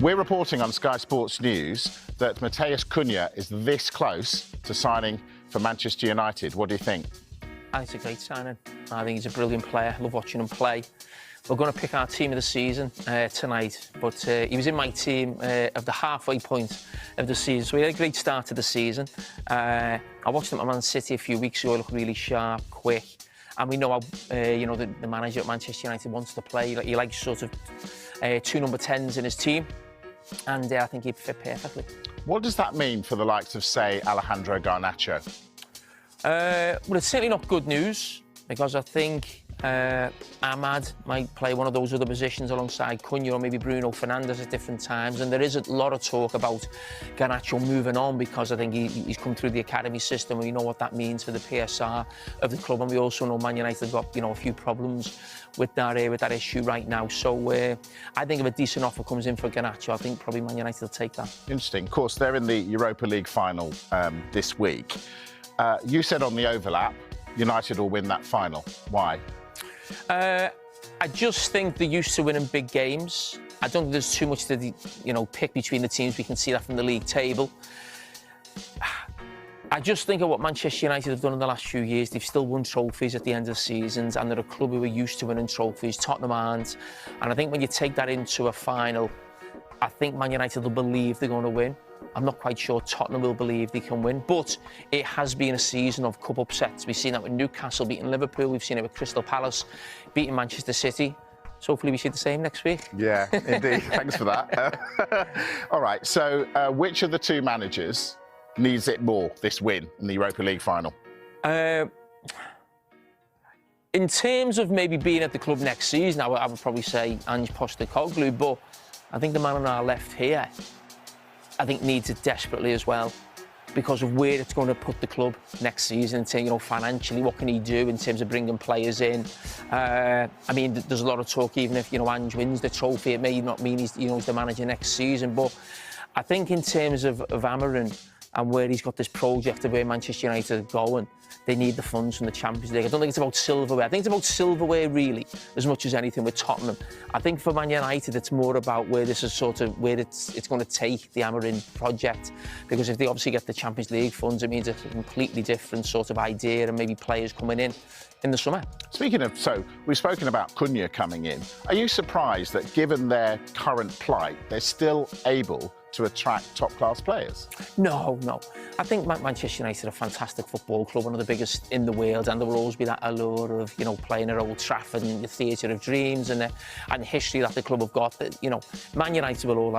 We're reporting on Sky Sports News that Matheus Cunha is this close to signing for Manchester United. What do you think? I think it's a great signing. I think he's a brilliant player. I love watching him play. We're going to pick our team of the season tonight, but he was in my team of the halfway point of the season, so he had a great start to the season. I watched him at Man City a few weeks ago. He looked really sharp, quick, and we know how the manager at Manchester United wants to play. He likes sort of two number 10s in his team, and I think he'd fit perfectly. What does that mean for the likes of, say, Alejandro Garnacho? Well, it's certainly not good news, because I think Ahmad might play one of those other positions alongside Cunha or maybe Bruno Fernandes at different times, and there is a lot of talk about Garnacho moving on, because I think he's come through the academy system, and we know what that means for the PSR of the club, and we also know Man United have got a few problems with that issue right now. So I think if a decent offer comes in for Garnacho, I think probably Man United will take that. Interesting. Of course, they're in the Europa League final this week. You said on the overlap, United will win that final. Why? I just think they're used to winning big games. I don't think there's too much to pick between the teams. We can see that from the league table. I just think of what Manchester United have done in the last few years. They've still won trophies at the end of seasons, and they're a club who are used to winning trophies. Tottenham aren't. And I think when you take that into a final, I think Man United will believe they're going to win. I'm not quite sure Tottenham will believe they can win, but it has been a season of cup upsets. We've seen that with Newcastle beating Liverpool. We've seen it with Crystal Palace beating Manchester City. So hopefully we see the same next week. Yeah, indeed. Thanks for that. All right, so which of the two managers needs it more, this win in the Europa League final? In terms of maybe being at the club next season, I would probably say Ange Postecoglou, but I think the man on our left here, I think needs it desperately as well, because of where it's going to put the club next season. And financially, what can he do in terms of bringing players in? I mean, there's a lot of talk. Even if Ange wins the trophy, it may not mean he's the manager next season. But I think in terms of Amorim and where he's got this project of where Manchester United are going, they need the funds from the Champions League. I don't think it's about silverware. I think it's about silverware, really, as much as anything with Tottenham. I think for Man United, it's more about where this is where it's going to take the Amorim project. Because if they obviously get the Champions League funds, it means it's a completely different sort of idea, and maybe players coming in the summer. Speaking of, we've spoken about Cunha coming in. Are you surprised that, given their current plight, they're still able to attract top-class players? No. I think Manchester United are a fantastic football club, one of the biggest in the world, and there will always be that allure of, playing at Old Trafford and the theatre of dreams and the history that the club have got. That, Man United will all have